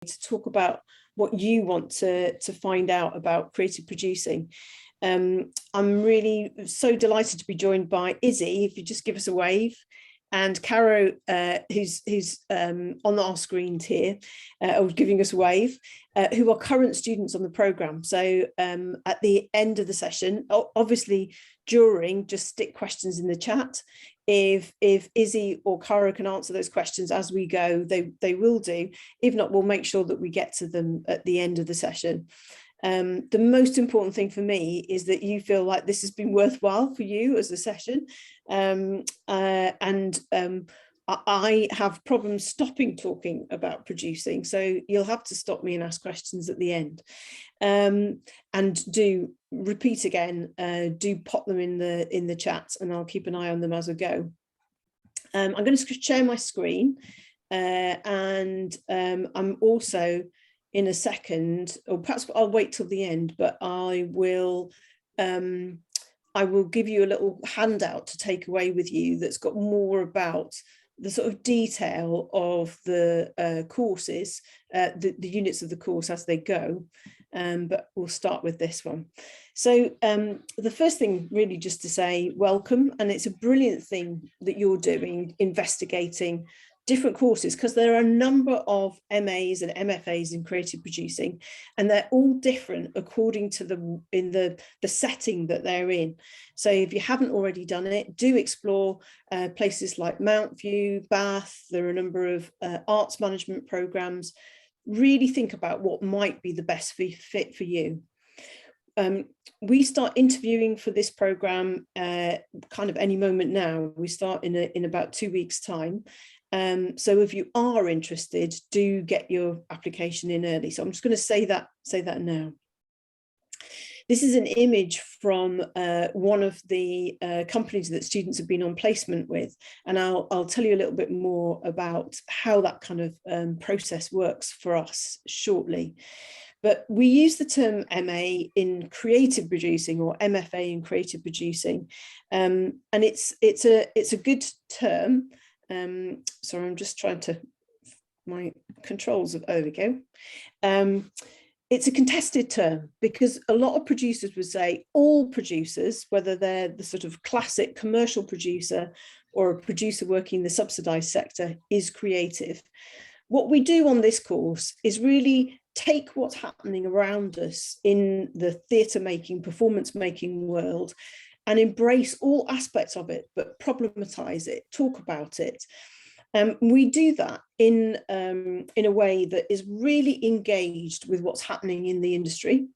to talk about what you want to find out about creative producing. I'm really so delighted to be joined by Izzy, if you just give us a wave, and Caro, who's on our screens here, giving us a wave, who are current students on the programme. So at the end of the session, obviously during, just stick questions in the chat. If Izzy or Caro can answer those questions as we go, they will do. If not, we'll make sure that we get to them at the end of the session. The most important thing for me is that you feel like this has been worthwhile for you as a session. I have problems stopping talking about producing, so you'll have to stop me and ask questions at the end. And do repeat again, do pop them in the chat, and I'll keep an eye on them as I go. I'm going to share my screen, and I'm also in a second, or perhaps I'll wait till the end, but I will give you a little handout to take away with you that's got more about the sort of detail of the courses, the units of the course as they go. But we'll start with this one. So the first thing really just to say welcome, and it's a brilliant thing that you're doing, investigating different courses, because there are a number of MAs and MFAs in creative producing, and they're all different according to the setting that they're in. So if you haven't already done it, do explore places like Mount View, Bath. There are a number of arts management programs. Really think about what might be the best fit for you. We start interviewing for this program kind of any moment now. We start in about 2 weeks' time. So if you are interested, do get your application in early. So I'm just going to say that now. This is an image from one of the companies that students have been on placement with, and I'll tell you a little bit more about how that kind of process works for us shortly. But we use the term MA in creative producing, or MFA in creative producing, and it's a good term. Sorry, I'm just trying to, my controls of, there we go. It's a contested term because a lot of producers would say all producers, whether they're the sort of classic commercial producer or a producer working in the subsidised sector, is creative. What we do on this course is really take what's happening around us in the theatre making, performance making world, and embrace all aspects of it, but problematize it, talk about it. We do that in a way that is really engaged with what's happening in the industry.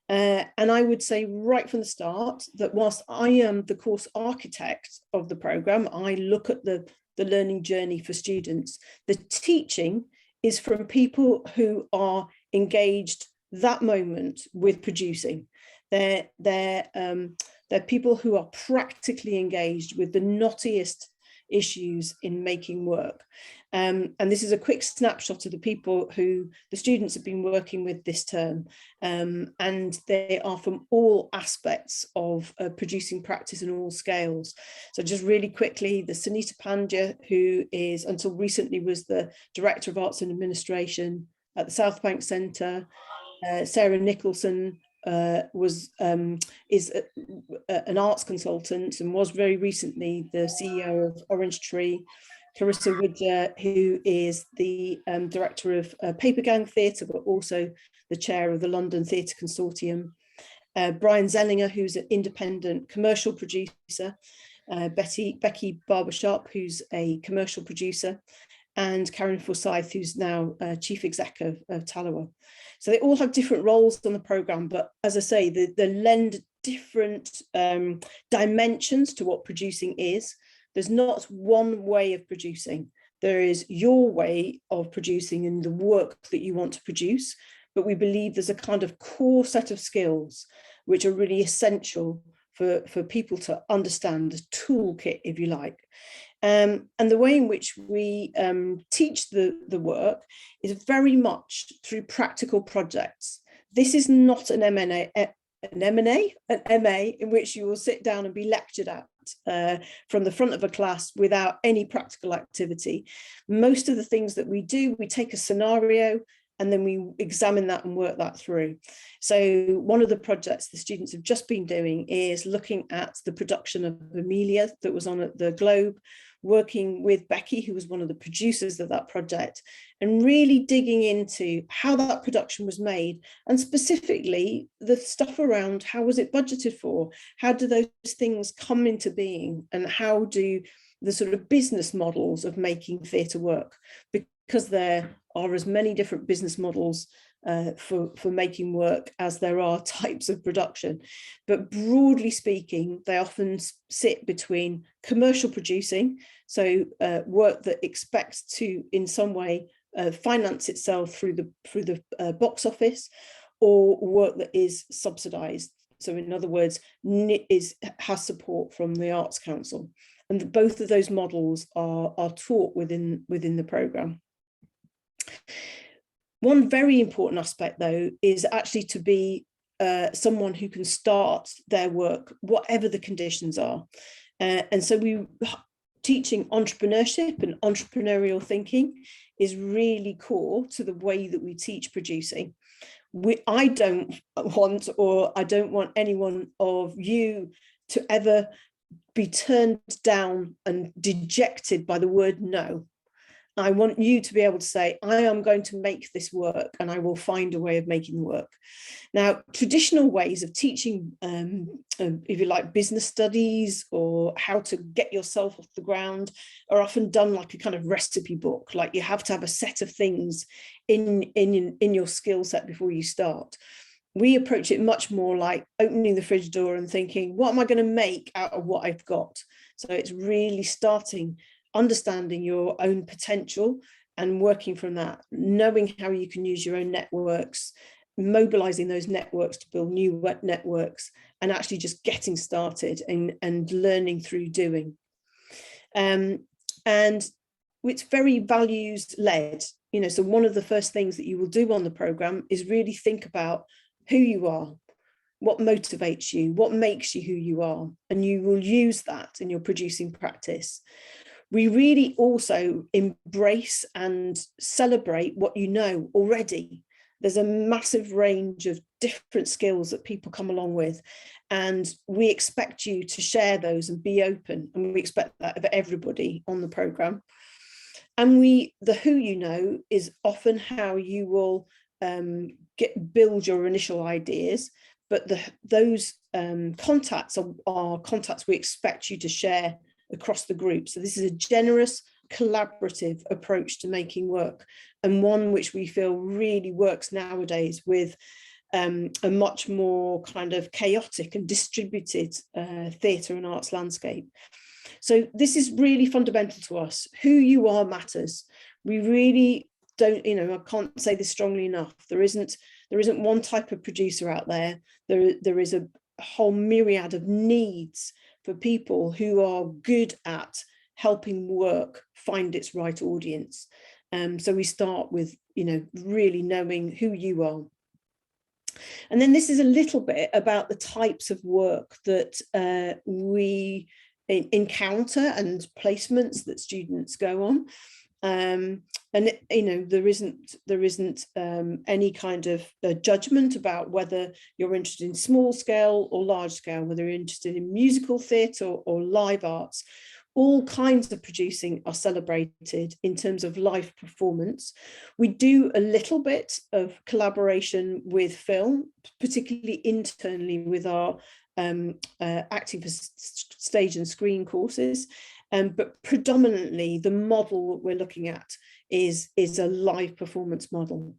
And I would say right from the start that whilst I am the course architect of the programme, I look at the learning journey for students. The teaching is from people who are engaged that moment with producing. They're people who are practically engaged with the knottiest issues in making work. And this is a quick snapshot of the people who the students have been working with this term. And they are from all aspects of producing practice and all scales. So just really quickly, the Sunita Pandya, who is until recently was the Director of Arts and Administration at the South Bank Centre. Sarah Nicholson is an arts consultant and was very recently the CEO of Orange Tree. Carissa Widger, who is the Director of Paper Gang Theatre, but also the Chair of the London Theatre Consortium. Brian Zellinger, who's an independent commercial producer. Becky Barbershop, who's a commercial producer. And Karen Forsyth, who's now Chief Exec of Tallowa. So they all have different roles on the programme, but as I say, they lend different dimensions to what producing is. There's not one way of producing. There is your way of producing and the work that you want to produce, but we believe there's a kind of core set of skills which are really essential for people to understand, the toolkit, if you like. And the way in which we teach the work is very much through practical projects. This is not an MA in which you will sit down and be lectured at from the front of a class without any practical activity. Most of the things that we do, we take a scenario and then we examine that and work that through. So one of the projects the students have just been doing is looking at the production of Amelia that was on at the Globe, working with Becky, who was one of the producers of that project, and really digging into how that production was made, and specifically the stuff around how was it budgeted for, how do those things come into being, and how do the sort of business models of making theatre work, because there are as many different business models for making work as there are types of production. But broadly speaking, they often sit between commercial producing, so work that expects to in some way finance itself through the box office, or work that is subsidized. So in other words, has support from the Arts Council. And both of those models are taught within the programme. One very important aspect, though, is actually to be someone who can start their work, whatever the conditions are. And so teaching entrepreneurship and entrepreneurial thinking is really core to the way that we teach producing. I don't want anyone of you to ever be turned down and dejected by the word no. I want you to be able to say, I am going to make this work, and I will find a way of making it work. Now, traditional ways of teaching, if you like, business studies or how to get yourself off the ground are often done like a kind of recipe book. Like you have to have a set of things in your skill set before you start. We approach it much more like opening the fridge door and thinking, what am I going to make out of what I've got? So it's really understanding your own potential and working from that, knowing how you can use your own networks, mobilizing those networks to build new networks, and actually just getting started and learning through doing. And it's very values led, so one of the first things that you will do on the program is really think about who you are, what motivates you, what makes you who you are, and you will use that in your producing practice. We really also embrace and celebrate what you know already. There's a massive range of different skills that people come along with, and we expect you to share those and be open, and we expect that of everybody on the programme. And the who you know is often how you will build your initial ideas, but those contacts are contacts we expect you to share across the group. So this is a generous, collaborative approach to making work, and one which we feel really works nowadays with a much more kind of chaotic and distributed theatre and arts landscape. So this is really fundamental to us. Who you are matters. We really don't, I can't say this strongly enough. There isn't one type of producer out there. There is a whole myriad of needs for people who are good at helping work find its right audience. So we start with, really knowing who you are. And then this is a little bit about the types of work that we encounter and placements that students go on. And there isn't any kind of judgment about whether you're interested in small scale or large scale, whether you're interested in musical theatre or live arts. All kinds of producing are celebrated in terms of live performance. We do a little bit of collaboration with film, particularly internally with our acting for stage and screen courses. But predominantly the model we're looking at is a live performance model.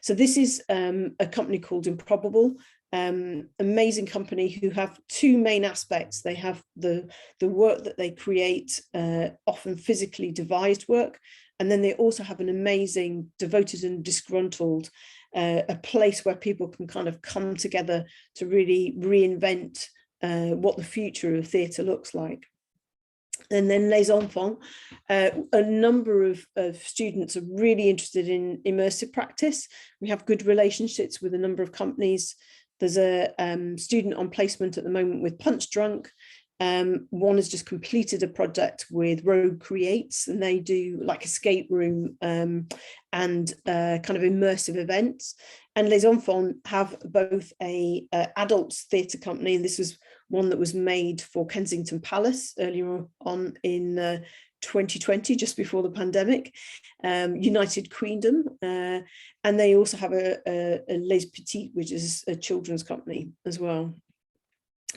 So this is a company called Improbable, amazing company who have two main aspects. They have the work that they create, often physically devised work, and then they also have an amazing Devoted and Disgruntled, a place where people can kind of come together to really reinvent what the future of theatre looks like. And then Les Enfants, a number of students are really interested in immersive practice. We have good relationships with a number of companies. There's a student on placement at the moment with Punch Drunk, One has just completed a project with Rogue Creates, and they do like escape room and kind of immersive events. And Les Enfants have both a adults theatre company, and this was one that was made for Kensington Palace earlier on in 2020, just before the pandemic, United Queendom, and they also have a Les Petites, which is a children's company as well.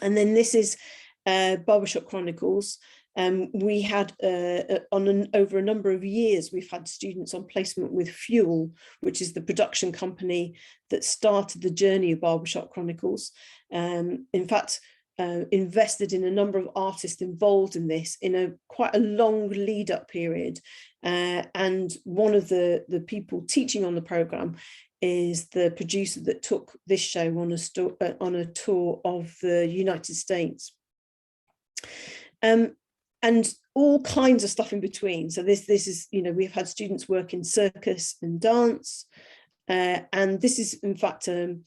And then this is Barbershop Chronicles. We had over a number of years, we've had students on placement with Fuel, which is the production company that started the journey of Barbershop Chronicles. In fact, invested in a number of artists involved in this in quite a long lead up period. And one of the people teaching on the programme is the producer that took this show on a tour of the United States. And all kinds of stuff in between. So this is, we've had students work in circus and dance. And this is, in fact, a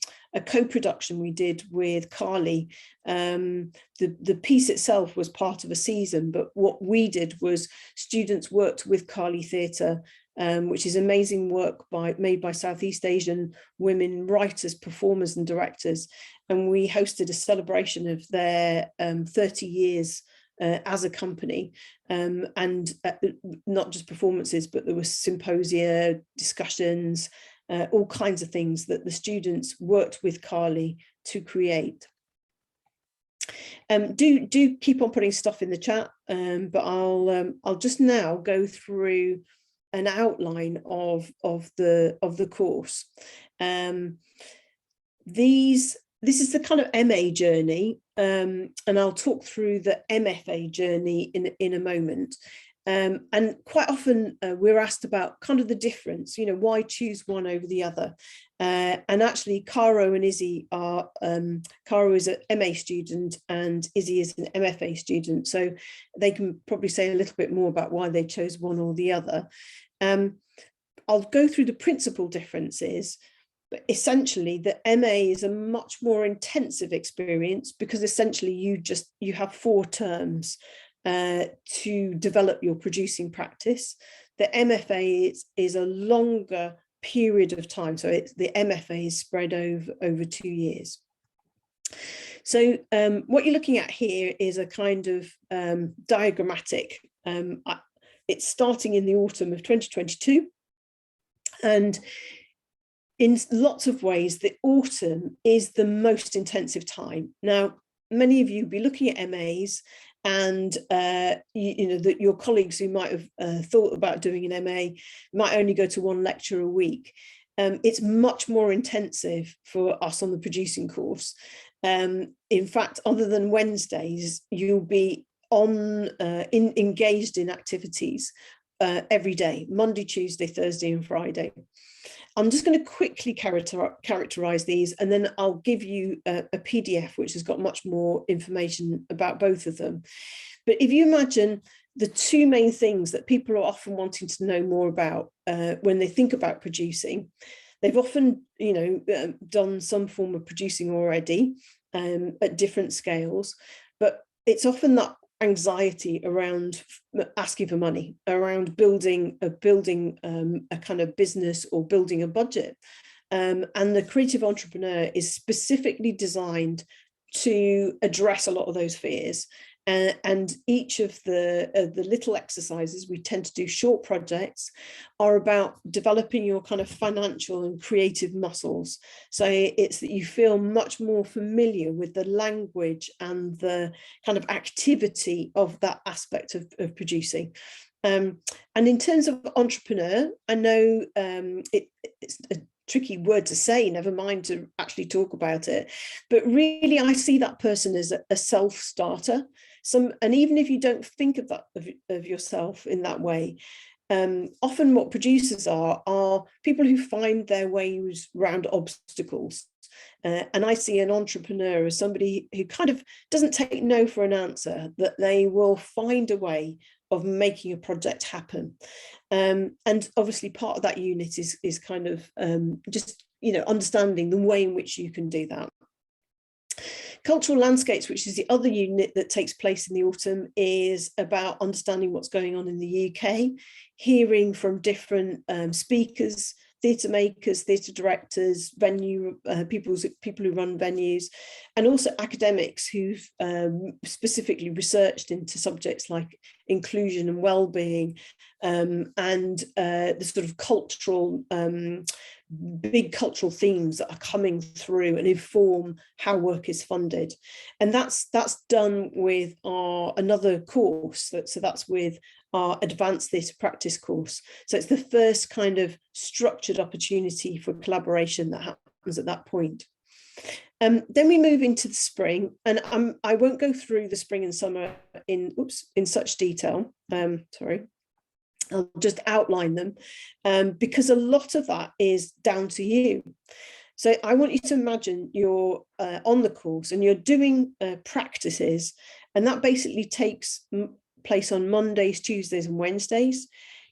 co-production we did with Carly. The piece itself was part of a season, but what we did was students worked with Carly Theatre, which is amazing work made by Southeast Asian women writers, performers and directors. And we hosted a celebration of their 30 years as a company, and not just performances, but there was symposia, discussions, all kinds of things that the students worked with Carly to create. Do keep on putting stuff in the chat, but I'll just now go through an outline of the course. This is the kind of MA journey, and I'll talk through the MFA journey in a moment. And quite often we're asked about kind of the difference, why choose one over the other? And actually, Caro and Izzy are, Caro is an MA student and Izzy is an MFA student. So they can probably say a little bit more about why they chose one or the other. I'll go through the principal differences, but essentially the MA is a much more intensive experience because essentially you have 4 terms to develop your producing practice. The MFA is a longer period of time, so the MFA is spread over 2 years. So what you're looking at here is a kind of diagrammatic. It's starting in the autumn of 2022, and in lots of ways the autumn is the most intensive time. Now, many of you will be looking at MAs, and that your colleagues who might have thought about doing an MA might only go to 1 lecture a week. It's much more intensive for us on the producing course. In fact, other than Wednesdays, you'll be engaged in activities every day, Monday, Tuesday, Thursday and Friday. I'm just going to quickly characterize these, and then I'll give you a PDF which has got much more information about both of them. But if you imagine the 2 main things that people are often wanting to know more about when they think about producing, they've often done some form of producing already at different scales, but it's often that anxiety around asking for money, around building a kind of business or building a budget. And the creative entrepreneur is specifically designed to address a lot of those fears. And each of the little exercises, we tend to do short projects, are about developing your kind of financial and creative muscles. So it's that you feel much more familiar with the language and the kind of activity of that aspect of producing. And in terms of entrepreneur, I know it's a tricky word to say, never mind to actually talk about it, but really I see that person as a self-starter. And even if you don't think of that of yourself in that way, often what producers are people who find their ways around obstacles. And I see an entrepreneur as somebody who kind of doesn't take no for an answer, that they will find a way of making a project happen. And obviously part of that unit is kind of just understanding the way in which you can do that. Cultural landscapes, which is the other unit that takes place in the autumn, is about understanding what's going on in the UK, hearing from different speakers, theatre makers, theatre directors, venue people who run venues, and also academics who've specifically researched into subjects like inclusion and well-being, and the sort of cultural big cultural themes that are coming through and inform how work is funded. And that's done with another course. So that's with our advanced theatre practice course. So it's the first kind of structured opportunity for collaboration that happens at that point. Then we move into the spring, and I won't go through the spring and summer in such detail. Sorry. I'll just outline them, because a lot of that is down to you. So I want you to imagine you're on the course and you're doing practices, and that basically takes place on Mondays, Tuesdays and Wednesdays.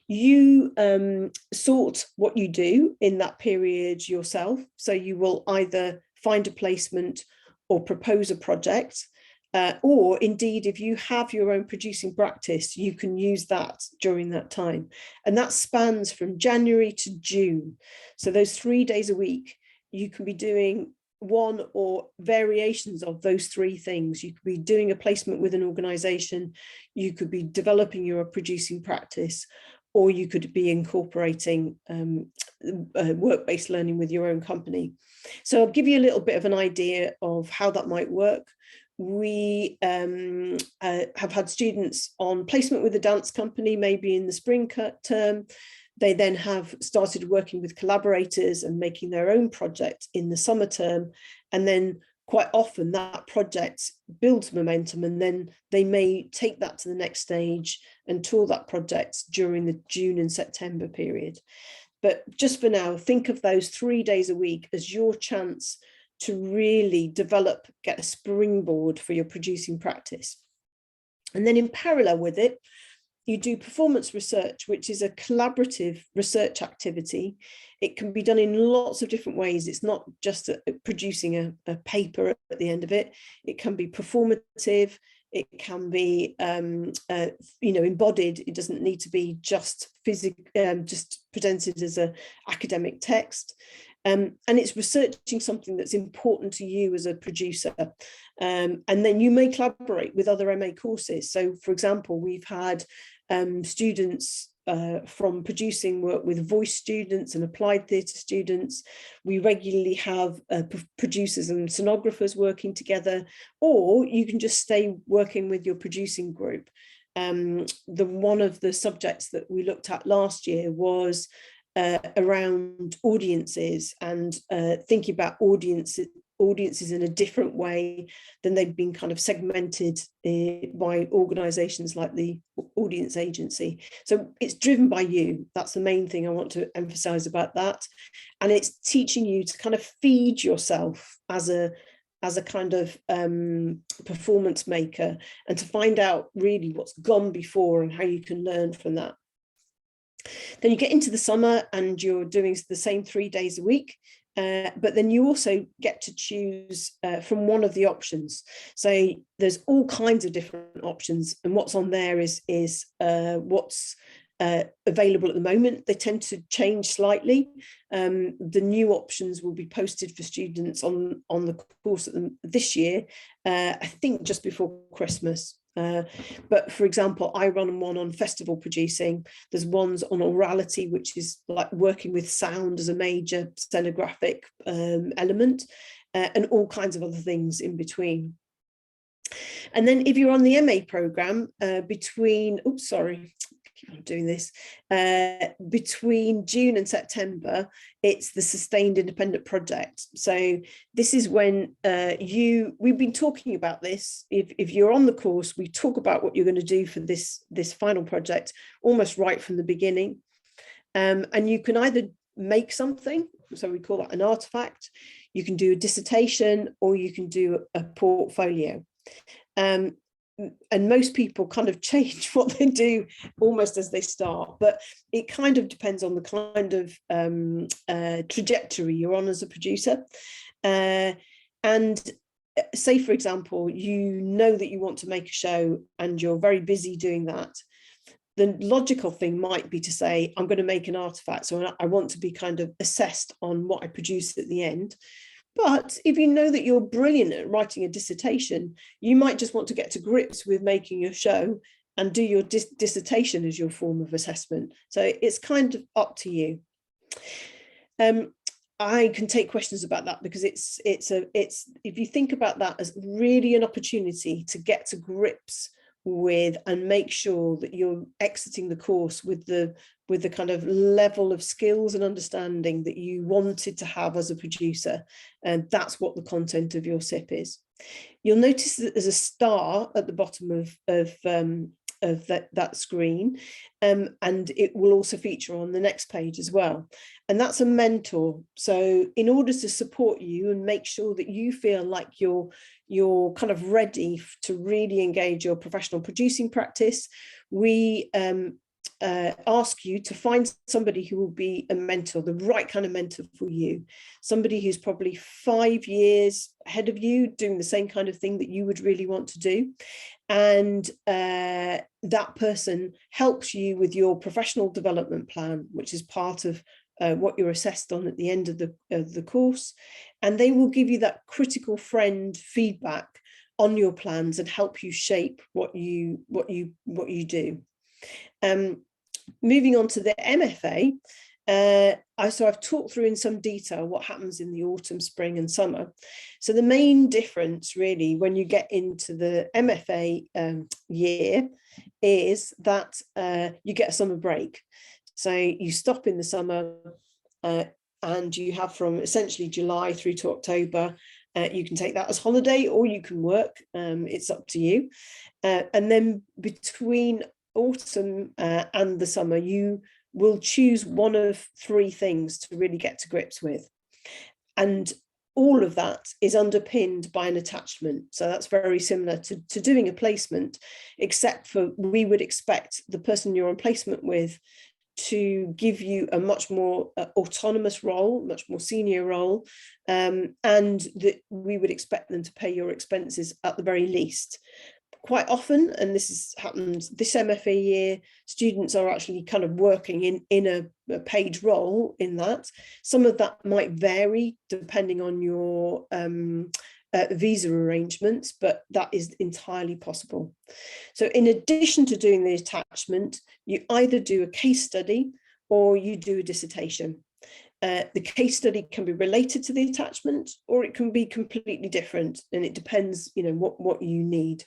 You sort what you do in that period yourself. So you will either find a placement or propose a project. Or indeed, if you have your own producing practice, you can use that during that time. And that spans from January to June. So those 3 days a week, you can be doing one or variations of those three things. You could be doing a placement with an organisation, you could be developing your producing practice, or you could be incorporating work-based learning with your own company. So I'll give you a little bit of an idea of how that might work. We have had students on placement with a dance company, maybe in the spring term. They then have started working with collaborators and making their own project in the summer term. And then quite often that project builds momentum, and then they may take that to the next stage and tour that project during the June and September period. But just for now, think of those 3 days a week as your chance to really develop, get a springboard for your producing practice. And then in parallel with it, you do performance research, which is a collaborative research activity. It can be done in lots of different ways. It's not just producing a paper at the end of it. It can be performative. It can be, embodied. It doesn't need to be just just presented as an academic text. And it's researching something that's important to you as a producer. And then you may collaborate with other MA courses. So, for example, we've had students from producing work with voice students and applied theatre students. We regularly have producers and sonographers working together, or you can just stay working with your producing group. One of the subjects that we looked at last year was around audiences and thinking about audiences in a different way than they've been kind of segmented by organisations like the Audience Agency. So it's driven by you. That's the main thing I want to emphasise about that. And it's teaching you to kind of feed yourself as a kind of performance maker, and to find out really what's gone before and how you can learn from that. Then you get into the summer and you're doing the same 3 days a week, but then you also get to choose from one of the options. So there's all kinds of different options, and what's on there is what's available at the moment. They tend to change slightly. The new options will be posted for students on the course this year, I think just before Christmas. But for example, I run one on festival producing. There's ones on orality, which is like working with sound as a major scenographic element, and all kinds of other things in between. And then if you're on the MA programme, between June and September, it's the Sustained Independent Project. So this is when we've been talking about this. If you're on the course, we talk about what you're going to do for this final project almost right from the beginning. And you can either make something, so we call that an artifact, you can do a dissertation, or you can do a portfolio. And most people kind of change what they do almost as they start, but it kind of depends on the kind of trajectory you're on as a producer. And say, for example, you know that you want to make a show and you're very busy doing that. The logical thing might be to say, I'm going to make an artifact, so I want to be kind of assessed on what I produce at the end. But if you know that you're brilliant at writing a dissertation, you might just want to get to grips with making your show and do your dissertation as your form of assessment. So it's kind of up to you. I can take questions about that, because it's if you think about that as really an opportunity to get to grips with and make sure that you're exiting the course with the kind of level of skills and understanding that you wanted to have as a producer, and that's what the content of your SIP is. You'll notice that there's a star at the bottom of that screen, and it will also feature on the next page as well, and that's a mentor. So in order to support you and make sure that you feel like you're kind of ready to really engage your professional producing practice, we ask you to find somebody who will be a mentor, the right kind of mentor for you, somebody who's probably 5 years ahead of you, doing the same kind of thing that you would really want to do. And that person helps you with your professional development plan, which is part of what you're assessed on at the end of the course. And they will give you that critical friend feedback on your plans and help you shape what you do. Moving on to the MFA, so I've talked through in some detail what happens in the autumn, spring and summer. So the main difference really when you get into the MFA year is that you get a summer break. So you stop in the summer and you have from essentially July through to October. You can take that as holiday or you can work, it's up to you. And then between autumn and the summer, you will choose one of 3 things to really get to grips with. And all of that is underpinned by an attachment. So that's very similar to doing a placement, except for we would expect the person you're on placement with to give you a much more autonomous role, much more senior role, and that we would expect them to pay your expenses at the very least. Quite often, and this has happened this MFA year, students are actually kind of working in a paid role in that. Some of that might vary depending on your visa arrangements, but that is entirely possible. So in addition to doing the attachment, you either do a case study or you do a dissertation. The case study can be related to the attachment or it can be completely different, and it depends, what you need.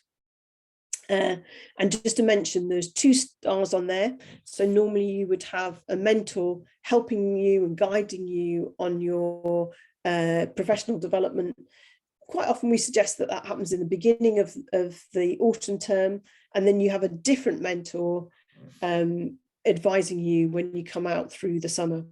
And just to mention, there's 2 stars on there. So normally you would have a mentor helping you and guiding you on your professional development. Quite often we suggest that happens in the beginning of the autumn term, and then you have a different mentor advising you when you come out through the summer.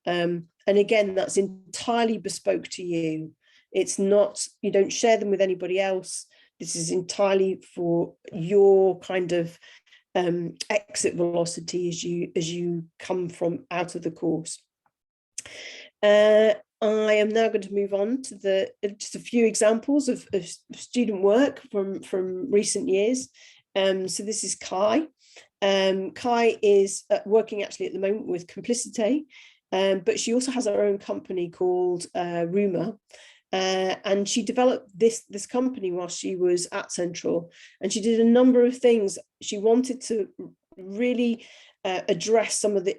And again, that's entirely bespoke to you. It's not, you don't share them with anybody else. This is entirely for your kind of exit velocity as you come from out of the course. I am now going to move on to just a few examples of student work from recent years. So this is Kai. Kai is working actually at the moment with Complicité, but she also has her own company called Rumour. And she developed this company while she was at Central, and she did a number of things. She wanted to really address some of the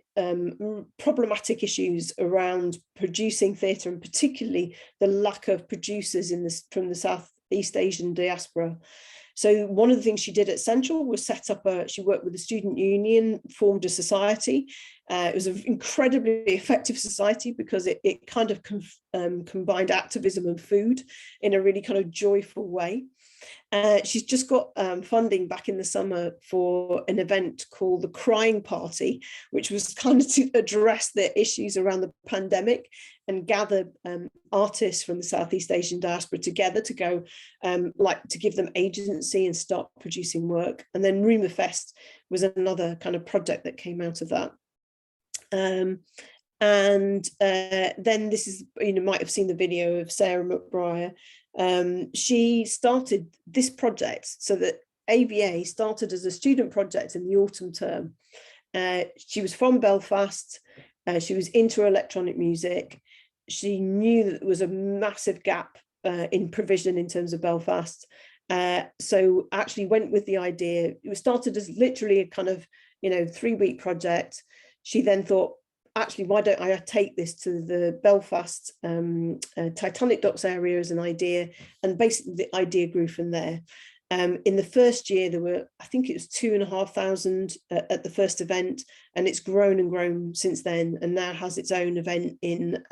problematic issues around producing theatre, and particularly the lack of producers from the Southeast Asian diaspora. So one of the things she did at Central was set up she worked with the student union, formed a society. It was an incredibly effective society because it kind of combined activism and food in a really kind of joyful way. She's just got funding back in the summer for an event called the Crying Party, which was kind of to address the issues around the pandemic and gather artists from the Southeast Asian diaspora together to go, to give them agency and start producing work. And then Rumour Fest was another kind of project that came out of that. And then this is, you might have seen the video of Sarah Mcbride. She started this project, so that ABA started as a student project in the autumn term. She was from Belfast. She was into electronic music. She knew that there was a massive gap in provision in terms of Belfast. So actually went with the idea. It was started as literally a kind of, 3-week project. She then thought, actually, why don't I take this to the Belfast Titanic Docks area as an idea? And basically the idea grew from there. In the first year, there were, I think it was 2,500 at the first event, and it's grown and grown since then, and now has its own event in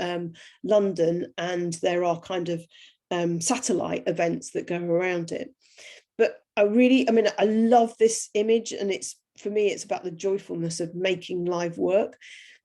London, and there are kind of satellite events that go around it. But I love this image, and for me, it's about the joyfulness of making live work.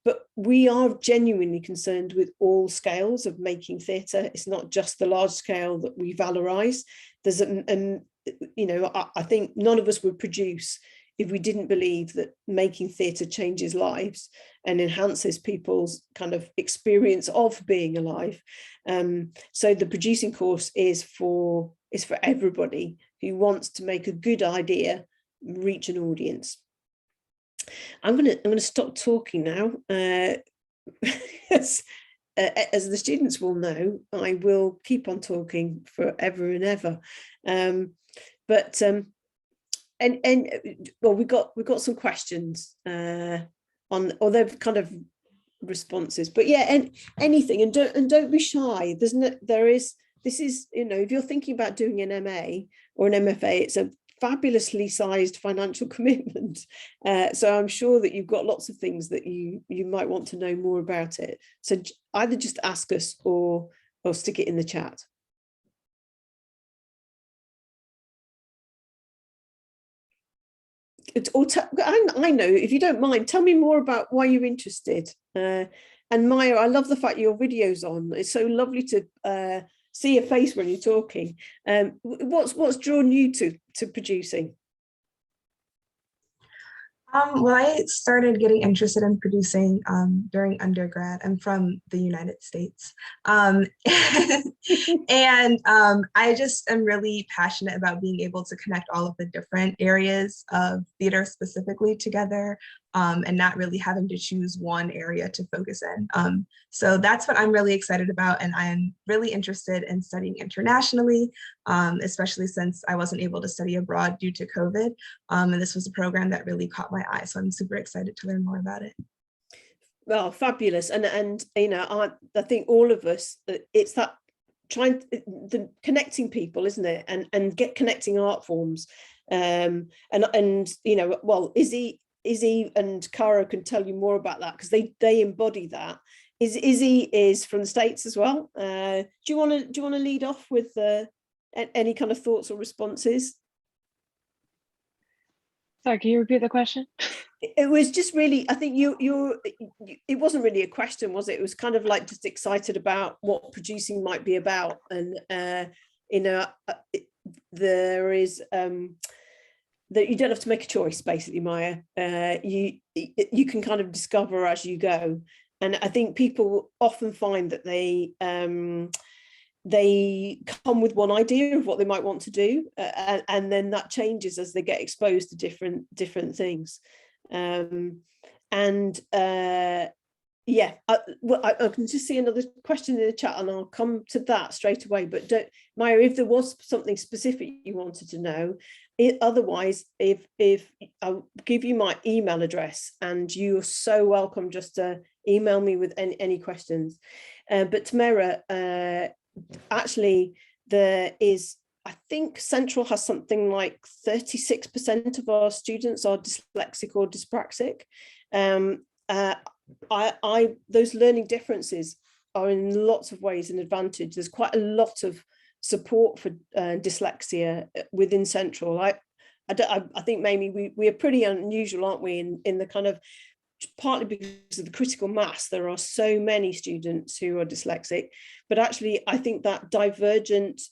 But we are genuinely concerned with all scales of making theatre. It's not just the large scale that we valorize. There's I think none of us would produce if we didn't believe that making theatre changes lives and enhances people's kind of experience of being alive. So the producing course is for everybody who wants to make a good idea reach an audience. I'm gonna stop talking now. As the students will know, I will keep on talking forever and ever. Well, we've got some questions on, or they're kind of responses, but yeah, and anything, and don't be shy. This is, if you're thinking about doing an MA or an MFA, it's a fabulously sized financial commitment. So I'm sure that you've got lots of things that you might want to know more about it. So either just ask us or stick it in the chat. I know, if you don't mind, tell me more about why you're interested. And Maya, I love the fact your video's on. It's so lovely to see your face when you're talking. What's drawn you to producing? Well, I started getting interested in producing during undergrad. I'm from the United States. And I just am really passionate about being able to connect all of the different areas of theater specifically together, and not really having to choose one area to focus in. So that's what I'm really excited about. And I'm really interested in studying internationally, especially since I wasn't able to study abroad due to COVID. And this was a program that really caught my eye. So I'm super excited to learn more about it. Well, fabulous. And I think all of us, it's that the connecting people, isn't it? And get connecting art forms. Well, Izzy and Cara can tell you more about that, because they embody that. Izzy is from the States as well. Do you want to lead off with any kind of thoughts or responses? Sorry, can you repeat the question? It was just really, I think it wasn't really a question, was it? It was kind of like just excited about what producing might be about. And there is that you don't have to make a choice, basically, Maya. You can kind of discover as you go. And I think people often find that they come with one idea of what they might want to do, and then that changes as they get exposed to different things. Yeah, I can just see another question in the chat, and I'll come to that straight away. But Maya, if there was something specific you wanted to know, otherwise, if I'll give you my email address, and you're so welcome just to email me with any questions. But Tamara, actually, there is, I think Central has something like 36% of our students are dyslexic or dyspraxic. Those learning differences are in lots of ways an advantage. There's quite a lot of support for dyslexia within Central. I think maybe we are pretty unusual, aren't we, in the kind of, partly because of the critical mass, there are so many students who are dyslexic, but actually I think that divergent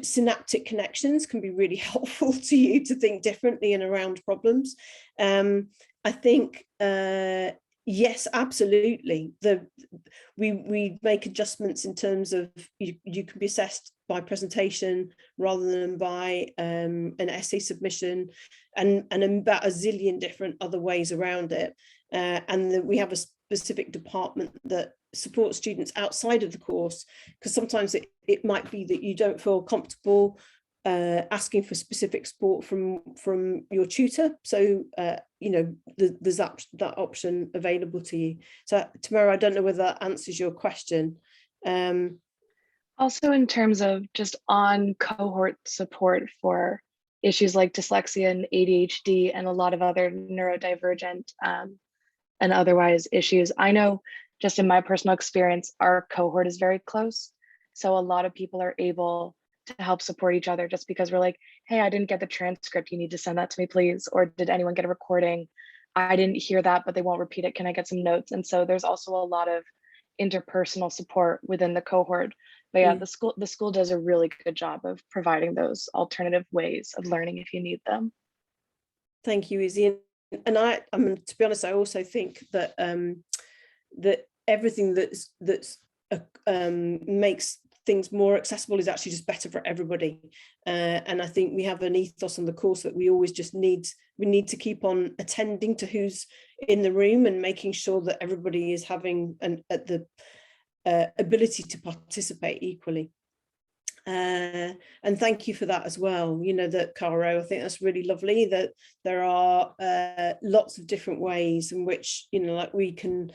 synaptic connections can be really helpful to you to think differently and around problems. I think Yes, absolutely. We make adjustments in terms of you can be assessed by presentation rather than by an essay submission, and about a zillion different other ways around it. And we have a specific department that supports students outside of the course, because sometimes it might be that you don't feel comfortable asking for specific support from your tutor. So there's that option available to you. So Tamara, I don't know whether that answers your question. Also, in terms of just on cohort support for issues like dyslexia and ADHD and a lot of other neurodivergent and otherwise issues, I know just in my personal experience, our cohort is very close. So a lot of people are able to help support each other just because we're like, hey, I didn't get the transcript. You need to send that to me, please. Or did anyone get a recording? I didn't hear that, but they won't repeat it. Can I get some notes? And so there's also a lot of interpersonal support within the cohort. But yeah, the school does a really good job of providing those alternative ways of learning if you need them. Thank you, Izzy. And I mean, to be honest, I also think that that everything that's makes things more accessible is actually just better for everybody. And I think we have an ethos on the course that we always just need to keep on attending to who's in the room and making sure that everybody is having the ability to participate equally. And thank you for that as well. That Caro, I think that's really lovely that there are lots of different ways in which like we can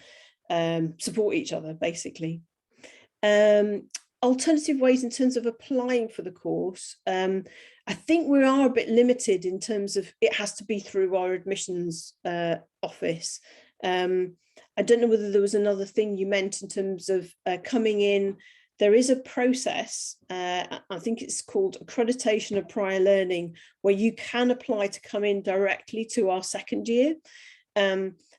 support each other, basically. Alternative ways in terms of applying for the course, I think we are a bit limited in terms of it has to be through our admissions office. I don't know whether there was another thing you meant in terms of coming in. There is a process, I think it's called Accreditation of Prior Learning, where you can apply to come in directly to our second year.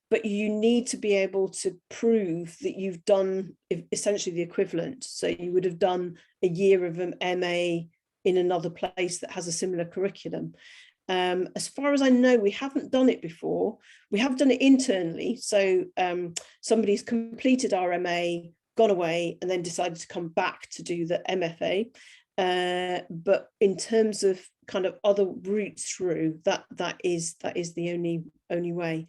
But you need to be able to prove that you've done essentially the equivalent. So you would have done a year of an MA in another place that has a similar curriculum. As far as I know, we haven't done it before. We have done it internally. So somebody's completed our MA, gone away, and then decided to come back to do the MFA. But in terms of kind of other routes through, that is the only way.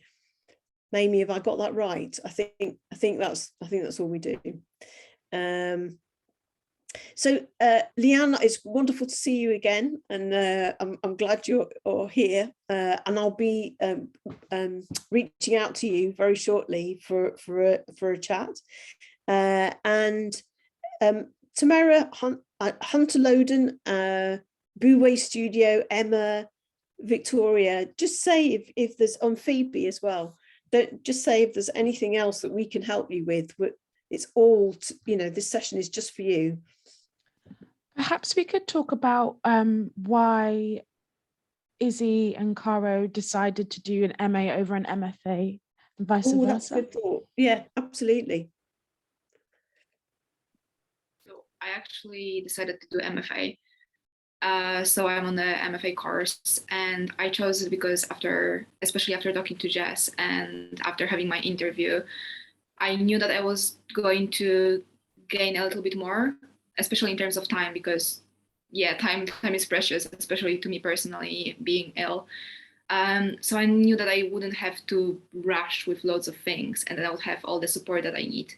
Mamie, have I got that right? I think that's all we do. So Leanne, it's wonderful to see you again, and I'm glad you're here. And I'll be reaching out to you very shortly for a chat. And Tamara, Hunter Loden, Bouway Studio, Emma, Victoria, just say if there's on Phoebe as well. Don't just say if there's anything else that we can help you with. It's all, this session is just for you. Perhaps we could talk about why Izzy and Caro decided to do an MA over an MFA and vice versa. That's a good thought. Yeah, absolutely. So I actually decided to do MFA. So I'm on the MFA course, and I chose it because especially after talking to Jess and after having my interview, I knew that I was going to gain a little bit more, especially in terms of time, because time is precious, especially to me personally, being ill. So I knew that I wouldn't have to rush with loads of things, and that I would have all the support that I need.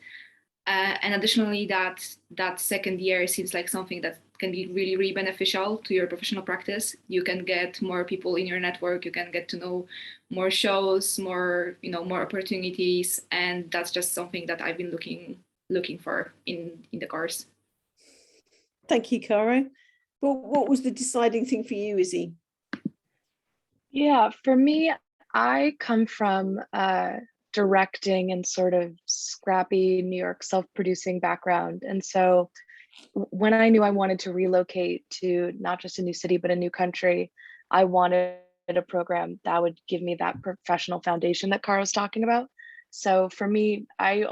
And additionally, that second year seems like something that can be really, really beneficial to your professional practice. You can get more people in your network. You can get to know more shows, more opportunities, and that's just something that I've been looking for in the course. Thank you, Caro. Well, what was the deciding thing for you, Izzy? Yeah, for me, I come from directing and sort of scrappy New York self-producing background. And so when I knew I wanted to relocate to not just a new city, but a new country, I wanted a program that would give me that professional foundation that Cara was talking about. So for me, I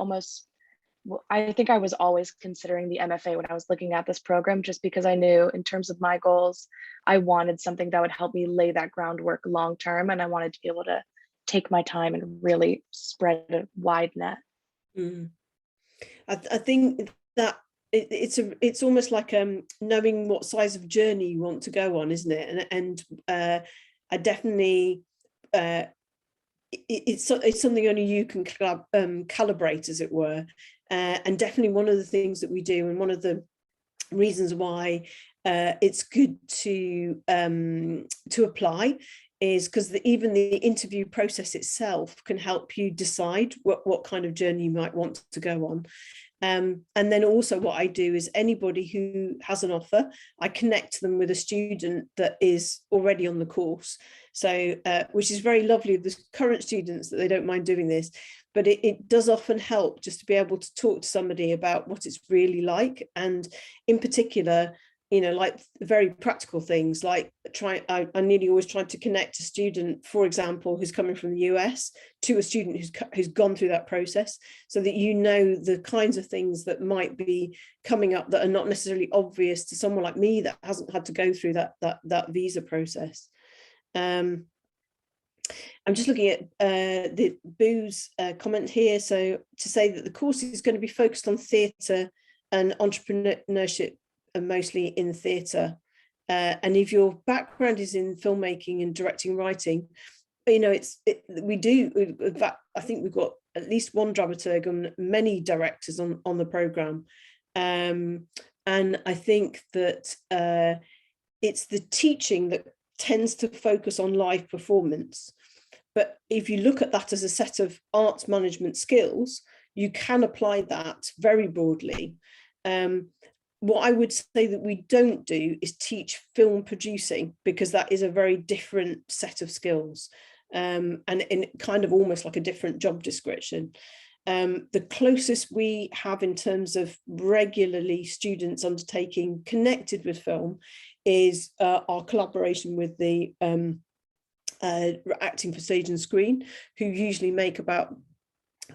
think I was always considering the MFA when I was looking at this program, just because I knew in terms of my goals, I wanted something that would help me lay that groundwork long-term. And I wanted to be able to take my time and really spread a wide net. I think that it's almost like knowing what size of journey you want to go on, isn't it? And I definitely it's something only you can calibrate, as it were. And definitely one of the things that we do, and one of the reasons why it's good to apply, is because even the interview process itself can help you decide what kind of journey you might want to go on. And then also what I do is anybody who has an offer, I connect them with a student that is already on the course. So which is very lovely of the current students, that they don't mind doing this, but it does often help just to be able to talk to somebody about what it's really like. And in particular, you know, like very practical things, like I nearly always try to connect a student, for example, who's coming from the US to a student who's gone through that process, so that you know the kinds of things that might be coming up that are not necessarily obvious to someone like me that hasn't had to go through that visa process. I'm just looking at the Boo's comment here. So to say that the course is going to be focused on theatre and entrepreneurship, and mostly in theatre. And if your background is in filmmaking and directing, writing, you know, we do. In fact, I think we've got at least one dramaturg and many directors on the programme. And I think that it's the teaching that tends to focus on live performance. But if you look at that as a set of arts management skills, you can apply that very broadly. What I would say that we don't do is teach film producing, because that is a very different set of skills, and kind of almost like a different job description. The closest we have in terms of regularly students undertaking connected with film is our collaboration with the Acting for Stage and Screen, who usually make about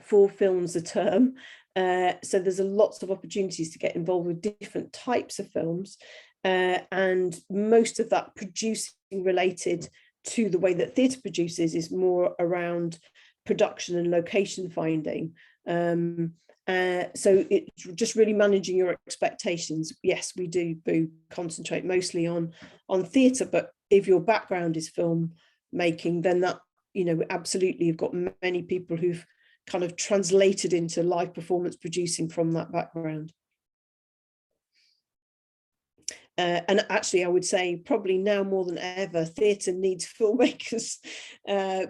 4 films a term. So there's lots of opportunities to get involved with different types of films, and most of that producing related to the way that theatre produces is more around production and location finding. So it's just really managing your expectations. Yes, we do concentrate mostly on theatre, but if your background is film making, then that, you know, absolutely, you've got many people who've kind of translated into live performance producing from that background. And actually, I would say probably now more than ever, theatre needs filmmakers,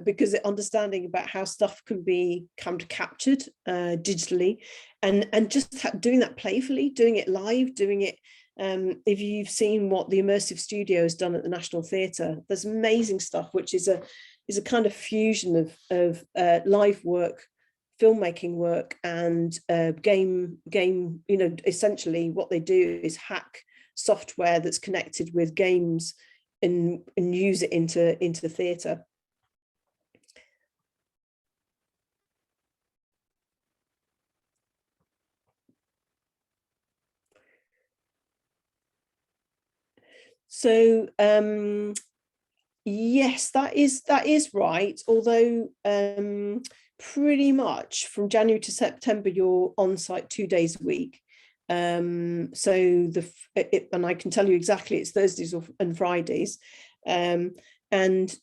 because understanding about how stuff can be kind of captured digitally, and just doing that playfully, doing it live, doing it. If you've seen what the Immersive Studio has done at the National Theatre, there's amazing stuff, which is a kind of fusion of live work, filmmaking work, and game. You know, essentially what they do is hack software that's connected with games and use it into theatre. So yes, that is right. Although pretty much from January to September, you're on site 2 days a week. And I can tell you exactly, it's Thursdays and Fridays. And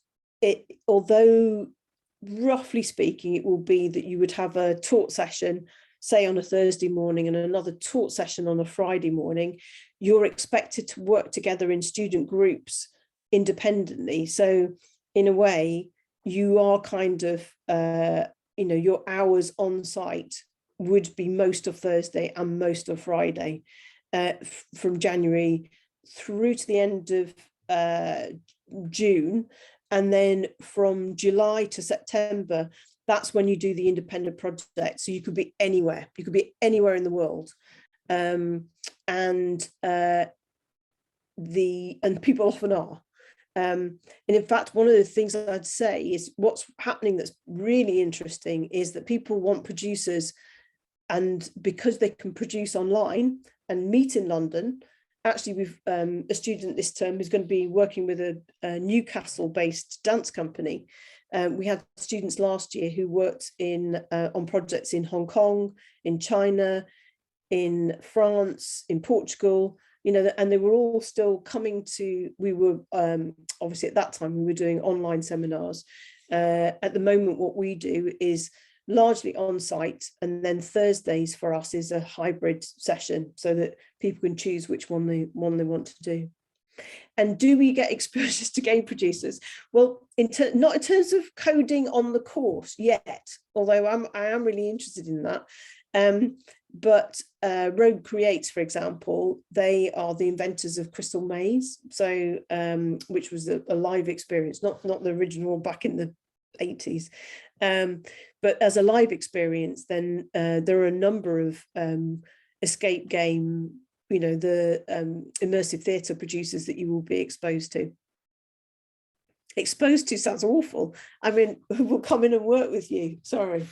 although roughly speaking, it will be that you would have a taught session, say on a Thursday morning, and another taught session on a Friday morning, you're expected to work together in student groups independently. So in a way, you are kind of, you know, your hours on site would be most of Thursday and most of Friday, from January through to the end of June. And then from July to September, that's when you do the independent project. So you could be anywhere. You could be anywhere in the world. And people often are. And in fact, one of the things I'd say is what's happening that's really interesting is that people want producers, and because they can produce online and meet in London. Actually, we've a student this term who's going to be working with a Newcastle-based dance company, We had students last year who worked on projects in Hong Kong, in China, in France, in Portugal, and they were all still coming to, we were obviously at that time we were doing online seminars. At the moment, what we do is largely on site, and then Thursdays for us is a hybrid session so that people can choose which one they want to do. And do we get exposures to game producers? Well, not in terms of coding on the course yet, although I am really interested in that. But Rogue Creates, for example, they are the inventors of Crystal Maze, so which was a live experience, not the original back in the 80s, but as a live experience. Then there are a number of escape game, the immersive theatre producers that you will be exposed to. Exposed to sounds awful. I mean, who will come in and work with you? Sorry.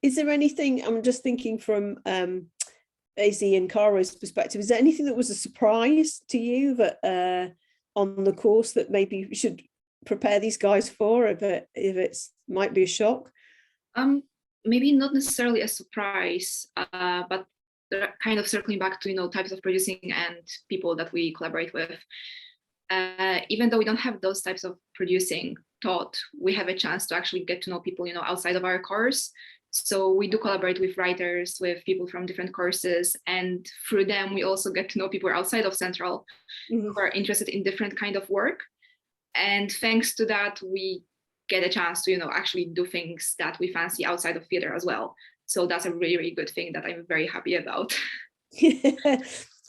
Is there anything, I'm just thinking from Izzy and Cara's perspective, is there anything that was a surprise to you that on the course that maybe we should prepare these guys for, if it's might be a shock? Maybe not necessarily a surprise, but kind of circling back to types of producing and people that we collaborate with. Even though we don't have those types of producing taught, we have a chance to actually get to know people outside of our course. So we do collaborate with writers, with people from different courses, and through them we also get to know people outside of Central who are interested in different kind of work. And thanks to that, we get a chance to actually do things that we fancy outside of theater as well. So that's a really, really good thing that I'm very happy about.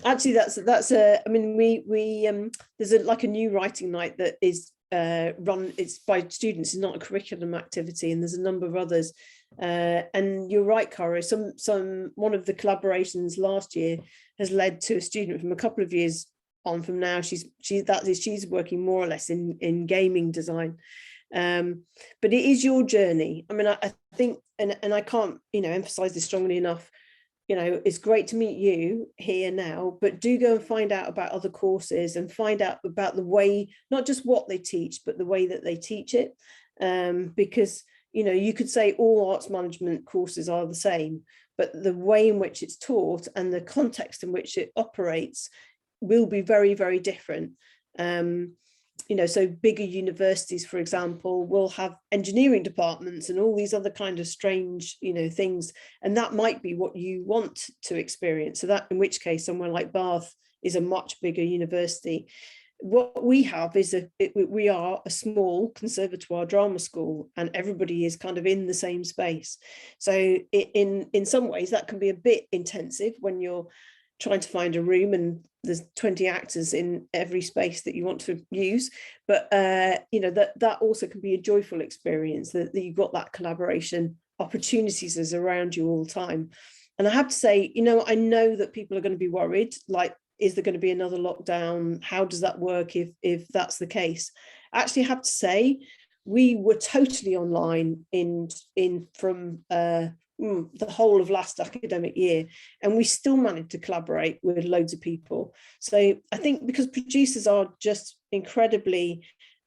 Actually, that's a, I mean, we there's like a new writing night that is run, it's by students, it's not a curriculum activity, and there's a number of others. And you're right, Cara, one of the collaborations last year has led to a student from a couple of years on from now. She's working more or less in gaming design. But it is your journey. I mean, I think, and I can't emphasize this strongly enough, it's great to meet you here now, but do go and find out about other courses and find out about the way, not just what they teach, but the way that they teach it. Because you could say all arts management courses are the same, but the way in which it's taught and the context in which it operates will be very, very different. So bigger universities, for example, will have engineering departments and all these other kind of strange, things, and that might be what you want to experience. So that, in which case, somewhere like Bath is a much bigger university. What we have is we are a small conservatoire drama school, and everybody is kind of in the same space. So in some ways that can be a bit intensive when you're trying to find a room and there's 20 actors in every space that you want to use, but that also can be a joyful experience, that you've got that collaboration opportunities is around you all the time. And I have to say, I know that people are going to be worried, like, is there going to be another lockdown? How does that work if that's the case? Actually, I have to say, we were totally online from the whole of last academic year, and we still managed to collaborate with loads of people. So I think because producers are just incredibly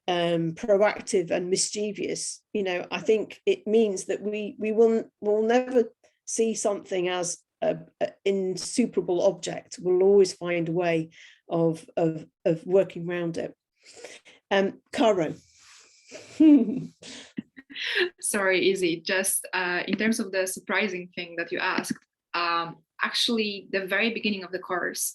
proactive and mischievous, I think it means that we will never see something as an insuperable object. We'll always find a way of working around it. Caro. Sorry, Izzy, just in terms of the surprising thing that you asked, actually the very beginning of the course,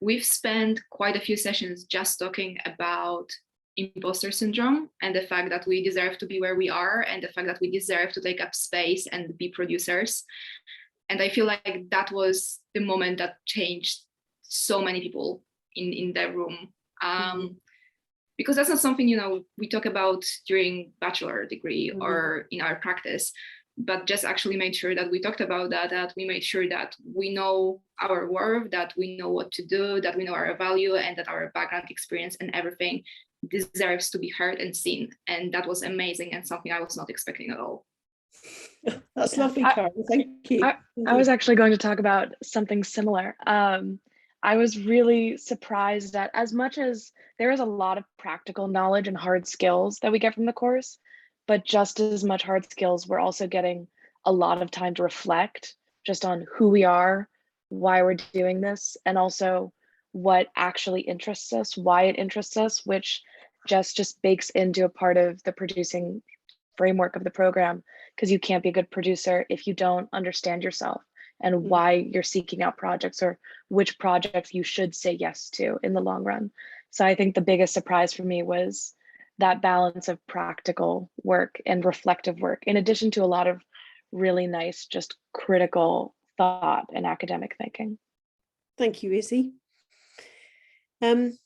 we've spent quite a few sessions just talking about imposter syndrome and the fact that we deserve to be where we are and the fact that we deserve to take up space and be producers. And I feel like that was the moment that changed so many people in the room. Because that's not something, we talk about during bachelor degree or in our practice, but just actually made sure that we talked about that we made sure that we know our worth, that we know what to do, that we know our value, and that our background experience and everything deserves to be heard and seen. And that was amazing and something I was not expecting at all. That's Yeah. lovely, Karen. Thank you. I was actually going to talk about something similar. I was really surprised that as much as there is a lot of practical knowledge and hard skills that we get from the course, but just as much hard skills, we're also getting a lot of time to reflect just on who we are, why we're doing this, and also what actually interests us, why it interests us, which just bakes into a part of the producing framework of the program, because you can't be a good producer if you don't understand yourself and why you're seeking out projects or which projects you should say yes to in the long run. So I think the biggest surprise for me was that balance of practical work and reflective work, in addition to a lot of really nice, just critical thought and academic thinking. Thank you, Izzy. Thank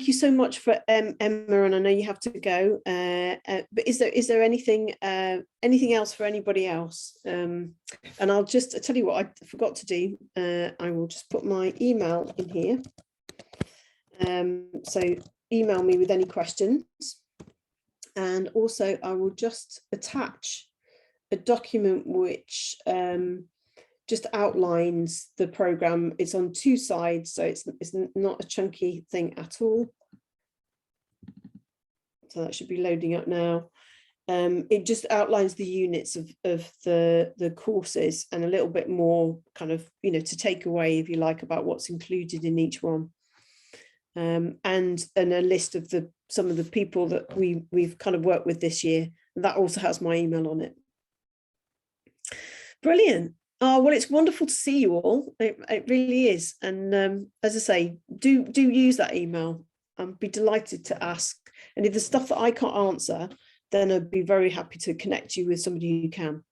you so much for Emma, and I know you have to go. But is there anything else for anybody else? And I'll tell you what I forgot to do. I will just put my email in here. So email me with any questions, and also I will just attach a document which just outlines the program. It's on 2 sides, so it's not a chunky thing at all. So that should be loading up now. It just outlines the units of the courses and a little bit more kind of, to take away, if you like, about what's included in each one. And a list of some of the people that we've kind of worked with this year. And that also has my email on it. Brilliant. Oh, well, it's wonderful to see you all. It really is. And as I say, do use that email. I'd be delighted to ask. And if there's stuff that I can't answer, then I'd be very happy to connect you with somebody who can.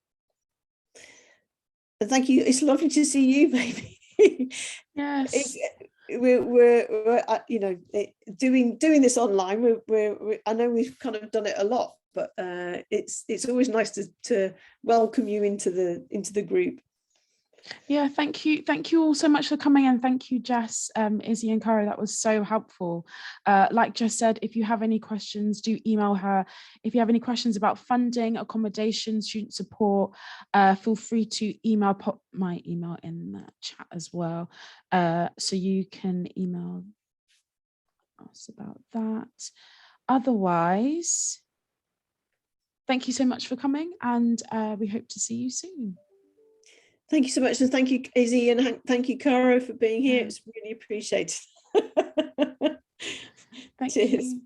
And thank you. It's lovely to see you, baby. Yes. We're doing this online. I know we've kind of done it a lot, but it's always nice to welcome you into the group. Yeah, thank you all so much for coming, and thank you, Jess, Izzy and Cara. That was so helpful. Like Jess said, if you have any questions, do email her. If you have any questions about funding, accommodation, student support, feel free to pop my email in the chat as well, so you can email us about that. Otherwise, thank you so much for coming, and we hope to see you soon. Thank you so much, and thank you, Izzy, and thank you, Cara, for being here. It's really appreciated. Thank Cheers. you.